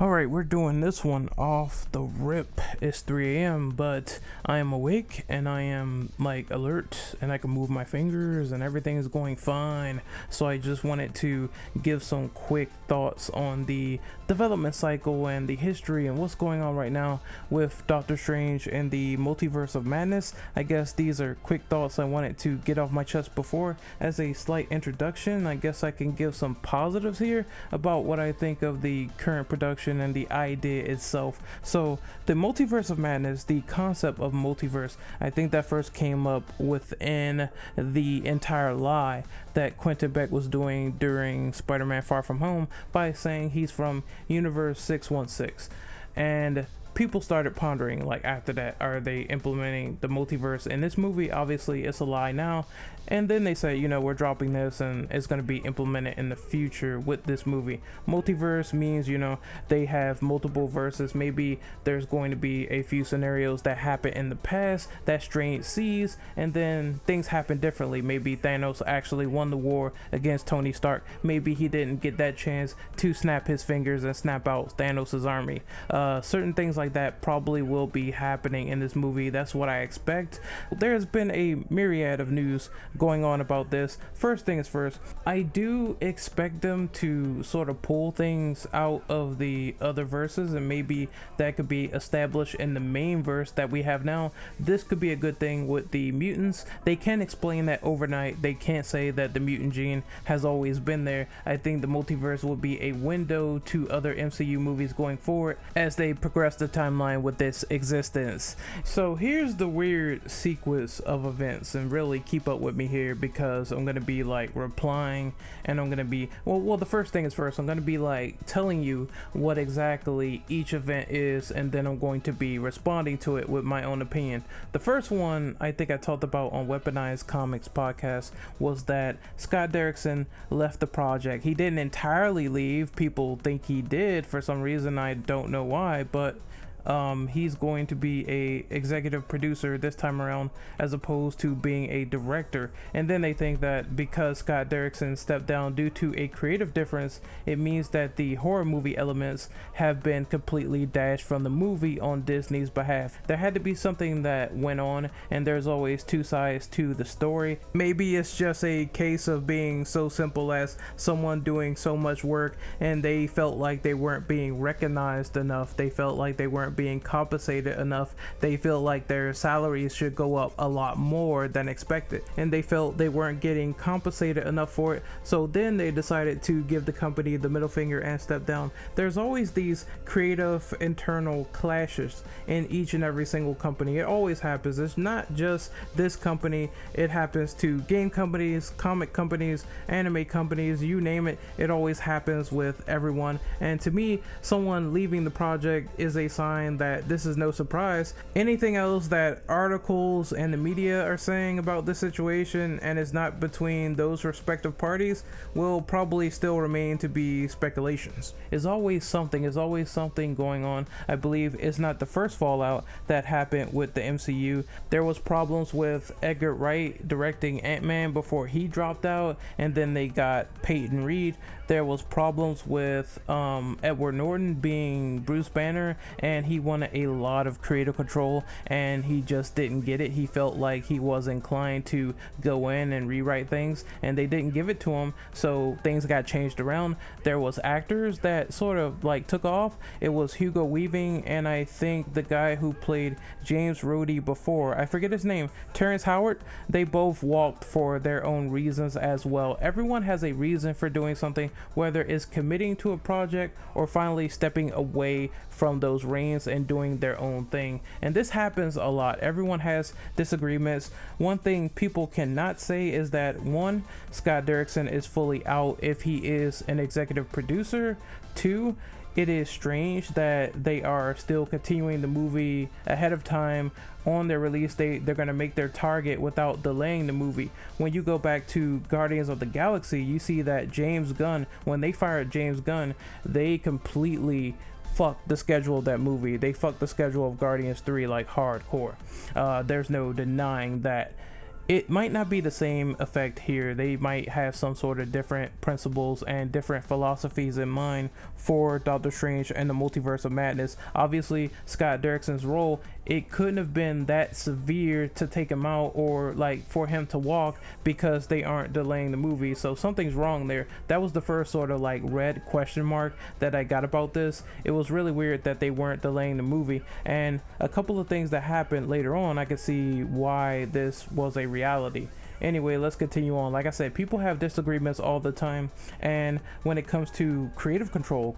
Alright, we're doing this one off the rip. It's 3 a.m., but I am awake and I am alert and I can move my fingers and everything is going fine. So I just wanted to give some quick thoughts on the development cycle and the history and what's going on right now with Doctor Strange and the Multiverse of Madness. I guess these are quick thoughts I wanted to get off my chest before as a slight introduction. I guess I can give some positives here about what I think of the current production and the idea itself. So the Multiverse of Madness, the concept of multiverse, I think that first came up within the entire lie that Quentin Beck was doing during Spider-Man Far From Home by saying he's from Universe 616. And people started pondering, after that, are they implementing the multiverse in this movie? Obviously it's a lie now. And then they say, we're dropping this and it's going to be implemented in the future with this movie. Multiverse means, they have multiple verses. Maybe there's going to be a few scenarios that happen in the past that Strange sees, and then things happen differently. Maybe Thanos actually won the war against Tony Stark. Maybe he didn't get that chance to snap his fingers and snap out Thanos' army. Certain things like that probably will be happening in this movie. That's what I expect. There's been a myriad of news going on about this. First thing is first, I do expect them to sort of pull things out of the other verses, and maybe that could be established in the main verse that we have now. This could be a good thing with the mutants. They can't explain that overnight. They can't say that the mutant gene has always been there. I think the multiverse will be a window to other MCU movies going forward as they progress the timeline with this existence. So here's the weird sequence of events, and really keep up with me here because I'm gonna be replying, and I'm gonna be well the first thing is first, I'm gonna be telling you what exactly each event is, and then I'm going to be responding to it with my own opinion. The first one I think I talked about on Weaponized Comics podcast was that Scott Derrickson left the project. He didn't entirely leave. People think he did for some reason. I don't know why, but he's going to be a executive producer this time around as opposed to being a director. And then they think that because Scott Derrickson stepped down due to a creative difference, it means that the horror movie elements have been completely dashed from the movie on Disney's behalf. There had to be something that went on, and there's always two sides to the story. Maybe it's just a case of being so simple as someone doing so much work and they felt like they weren't being recognized enough. They felt like they weren't being compensated enough. They feel like their salaries should go up a lot more than expected, and they felt they weren't getting compensated enough for it. So then they decided to give the company the middle finger and step down. There's always these creative internal clashes in each and every single company. It always happens. It's not just this company. It happens to game companies, comic companies, anime companies, you name it. It always happens with everyone. And to me, someone leaving the project is a sign that this is no surprise. Anything else that articles and the media are saying about this situation, and it's not between those respective parties, will probably still remain to be speculations. There's always something going on. I believe it's not the first fallout that happened with the MCU. There was problems with Edgar Wright directing Ant-Man before he dropped out, and then they got Peyton Reed. There was problems with Edward Norton being Bruce Banner, and he wanted a lot of creative control and he just didn't get it. He felt like he was inclined to go in and rewrite things, and they didn't give it to him, so things got changed around. There was actors that sort of took off. It was Hugo Weaving, and I think the guy who played James Rhodey before, I forget his name, Terrence Howard. They both walked for their own reasons as well. Everyone has a reason for doing something, whether it's committing to a project or finally stepping away from those reins and doing their own thing. And this happens a lot. Everyone has disagreements. One thing people cannot say is that, one, Scott Derrickson is fully out if he is an executive producer. Two, it is strange that they are still continuing the movie ahead of time on their release date. They're going to make their target without delaying the movie. When you go back to Guardians of the Galaxy, you see that James Gunn, when they fired James Gunn, they completely fucked the schedule of that movie. They fucked the schedule of Guardians 3 hardcore. There's no denying that. it might not be the same effect here. They might have some sort of different principles and different philosophies in mind for Doctor Strange and the Multiverse of Madness. Obviously, Scott Derrickson's role, it couldn't have been that severe to take him out or like for him to walk because they aren't delaying the movie. So something's wrong there. That was the first sort of like red question mark that I got about this. It was really weird that they weren't delaying the movie, and a couple of things that happened later on, I could see why this was a reality. Anyway, let's continue on. Like I said, people have disagreements all the time, and when it comes to creative control,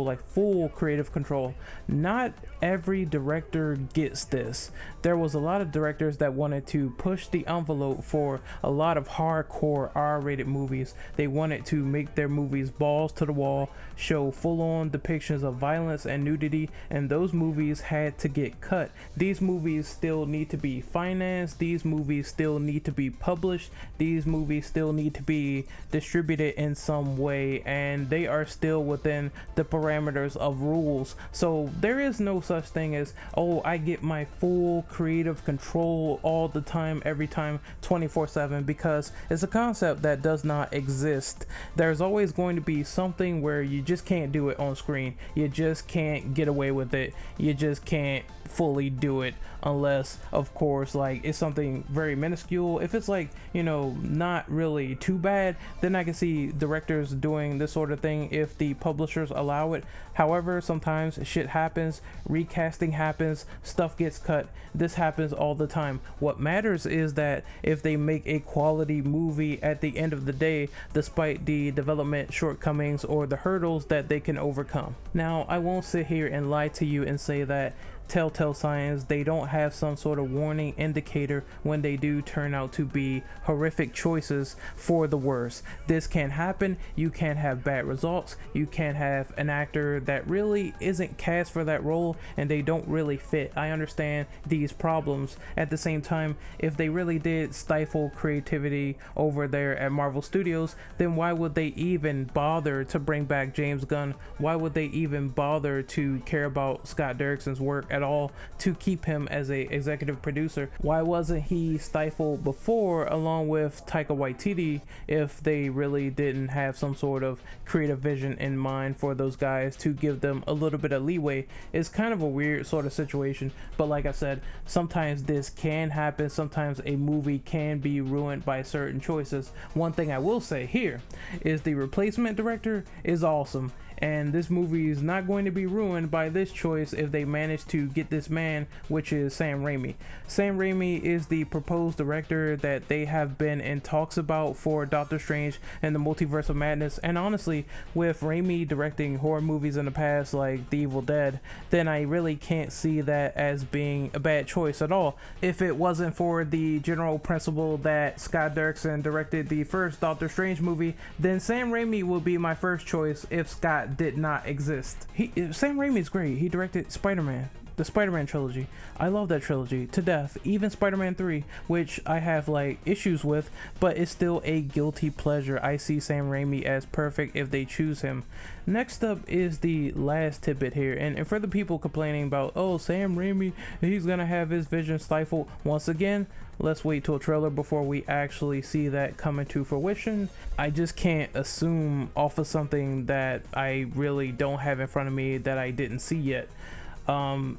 like full creative control, not every director gets this. There was a lot of directors that wanted to push the envelope for a lot of hardcore R-rated movies. They wanted to make their movies balls to the wall, show full-on depictions of violence and nudity, and those movies had to get cut. These movies still need to be financed. These movies still need to be published. These movies still need to be distributed in some way, and they are still within the parameters of rules. So there is no such thing as, oh, I get my full creative control all the time, every time, 24/7, because it's a concept that does not exist. There's always going to be something where you just can't do it on screen. You just can't get away with it. You just can't fully do it unless, of course, like it's something very minuscule. If it's like, you know, not really too bad, then I can see directors doing this sort of thing if the publishers allow it. However, sometimes shit happens, recasting happens, stuff gets cut. This happens all the time. What matters is that if they make a quality movie at the end of the day, despite the development shortcomings or the hurdles that they can overcome. Now, I won't sit here and lie to you and say that telltale signs, they don't have some sort of warning indicator when they do turn out to be horrific choices for the worse. This can happen. You can have bad results. You can have an actor that really isn't cast for that role and they don't really fit. I understand these problems. At the same time, if they really did stifle creativity over there at Marvel Studios, then why would they even bother to bring back James Gunn? Why would they even bother to care about Scott Derrickson's work at all to keep him as a executive producer? Why wasn't he stifled before along with Taika Waititi if they really didn't have some sort of creative vision in mind for those guys to give them a little bit of leeway? It's kind of a weird sort of situation, but like I said, sometimes this can happen. Sometimes a movie can be ruined by certain choices. One thing I will say here is the replacement director is awesome, and this movie is not going to be ruined by this choice if they manage to get this man, which is Sam Raimi. Sam Raimi is the proposed director that they have been in talks about for Doctor Strange and the Multiverse of Madness. And honestly, with Raimi directing horror movies in the past like The Evil Dead, then I really can't see that as being a bad choice at all. If it wasn't for the general principle that Scott Derrickson directed the first Doctor Strange movie, then Sam Raimi would be my first choice if Scott did not exist. Sam Raimi is great. He directed Spider-Man, the Spider-Man trilogy. I love that trilogy to death. Even Spider-Man 3, which I have like issues with, but it's still a guilty pleasure. I see Sam Raimi as perfect if they choose him. Next up is the last tidbit here, and for the people complaining about, oh, Sam Raimi, he's gonna have his vision stifled. Once again, let's wait till a trailer before we actually see that come into fruition. I just can't assume off of something that I really don't have in front of me that I didn't see yet.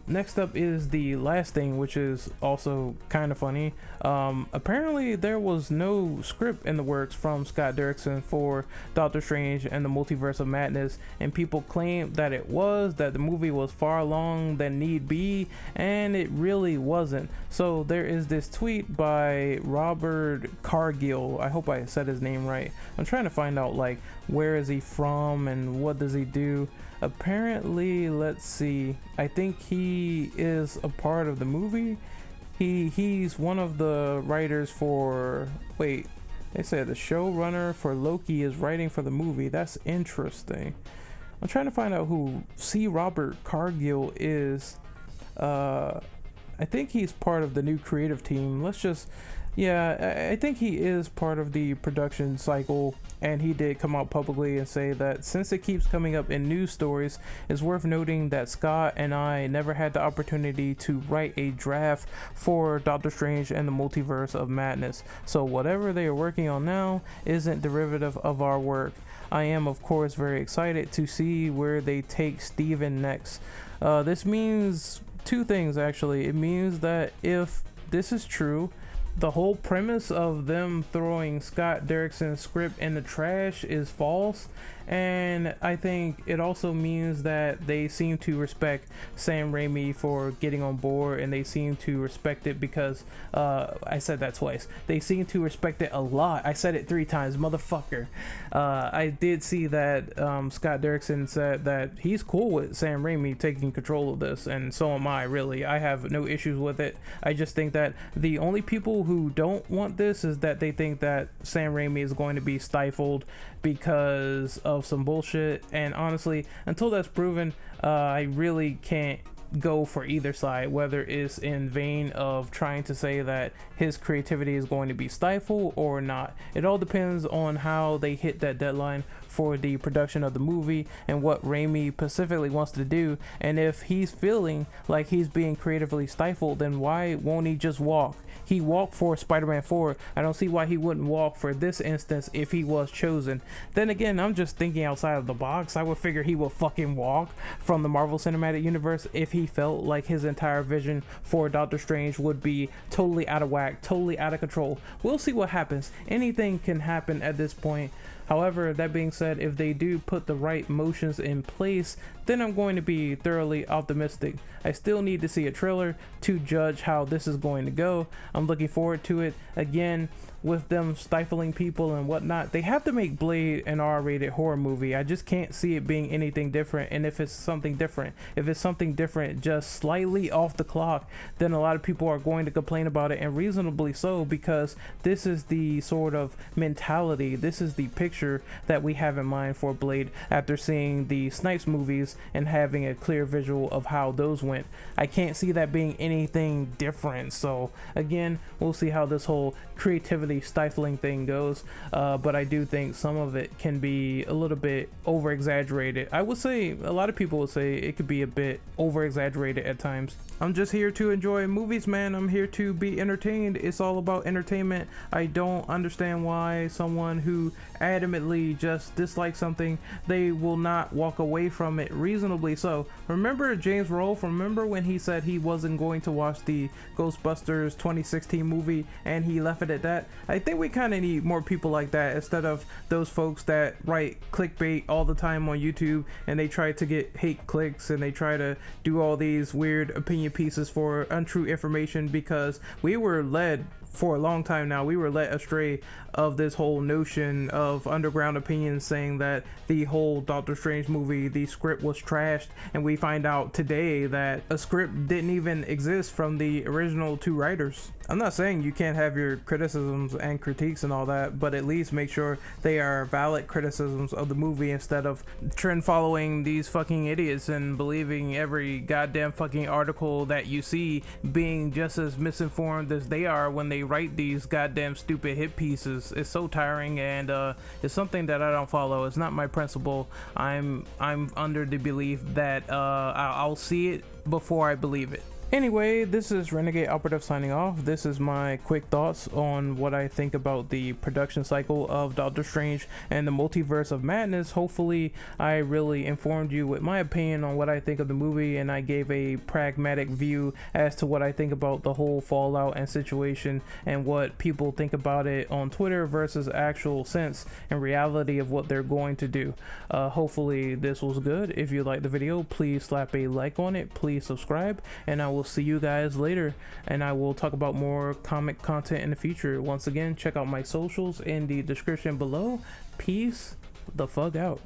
Next up is the last thing, which is also kind of funny. Apparently there was no script in the works from Scott Derrickson for Doctor Strange and the Multiverse of Madness, and people claim that that the movie was far along than need be, and it really wasn't. So there is this tweet by Robert Cargill. I hope I said his name right. I'm trying to find out like where is he from and what does he do. Apparently, let's see, I think he is a part of the movie. He's one of the writers for, wait, they said the showrunner for Loki is writing for the movie. That's interesting. I'm trying to find out who C. Robert Cargill is. I think he's part of the new creative team. I think he is part of the production cycle, and he did come out publicly and say that since it keeps coming up in news stories, it's worth noting that Scott and I never had the opportunity to write a draft for Doctor Strange and the Multiverse of Madness. So whatever they are working on now isn't derivative of our work. I am, of course, very excited to see where they take Steven next. This means two things, actually. It means that if this is true, the whole premise of them throwing Scott Derrickson's script in the trash is false, and I think it also means that they seem to respect Sam Raimi for getting on board, and they seem to respect it because I said that twice. They seem to respect it a lot. I said it 3 times, motherfucker. I did see that Scott Derrickson said that he's cool with Sam Raimi taking control of this, and so am I, really. I have no issues with it. I just think that the only people who don't want this is that they think that Sam Raimi is going to be stifled because of some bullshit, and honestly, until that's proven, I really can't go for either side, whether it's in vein of trying to say that his creativity is going to be stifled or not. It all depends on how they hit that deadline for the production of the movie and what Raimi specifically wants to do, and if he's feeling like he's being creatively stifled, then why won't he just walk? He walked for Spider-Man 4. I don't see why he wouldn't walk for this instance if he was chosen. Then again, I'm just thinking outside of the box. I would figure he would fucking walk from the Marvel Cinematic Universe if he felt like his entire vision for Doctor Strange would be totally out of whack, totally out of control. We'll see what happens. Anything can happen at this point. However, that being said, if they do put the right motions in place, then I'm going to be thoroughly optimistic. I still need to see a trailer to judge how this is going to go. I'm looking forward to it. Again, with them stifling people and whatnot, they have to make Blade an R-rated horror movie. I just can't see it being anything different. And if it's something different just slightly off the clock, then a lot of people are going to complain about it, and reasonably so, because this is the sort of mentality, this is the picture that we have in mind for Blade after seeing the Snipes movies and having a clear visual of how those went. I can't see that being anything different. So again, we'll see how this whole creativity stifling thing goes, but I do think some of it can be a little bit over exaggerated. I would say a lot of people would say it could be a bit over exaggerated at times. I'm just here to enjoy movies, man. I'm here to be entertained. It's all about entertainment. I don't understand why someone who adamantly just dislikes something, they will not walk away from it, reasonably so. Remember James Rolfe? Remember when he said he wasn't going to watch the Ghostbusters 2016 movie and he left it at that? I think we kind of need more people like that instead of those folks that write clickbait all the time on YouTube and they try to get hate clicks and they try to do all these weird opinion pieces for untrue information, because we were led for a long time now, we were led astray of this whole notion of underground opinions saying that the whole Doctor Strange movie, the script was trashed, and we find out today that a script didn't even exist from the original 2 writers. I'm not saying you can't have your criticisms and critiques and all that, but at least make sure they are valid criticisms of the movie instead of trend following these fucking idiots and believing every goddamn fucking article that you see, being just as misinformed as they are when they write these goddamn stupid hit pieces. It's so tiring, and it's something that I don't follow. It's not my principle. I'm under the belief that I'll see it before I believe it. Anyway, this is Renegade Operative signing off. This is my quick thoughts on what I think about the production cycle of Doctor Strange and the Multiverse of Madness. Hopefully, I really informed you with my opinion on what I think of the movie, and I gave a pragmatic view as to what I think about the whole fallout and situation and what people think about it on Twitter versus actual sense and reality of what they're going to do. Hopefully, this was good. If you liked the video, please slap a like on it. Please subscribe, and I will see you guys later, and I will talk about more comic content in the future. Once again, check out my socials in the description below. Peace the fuck out.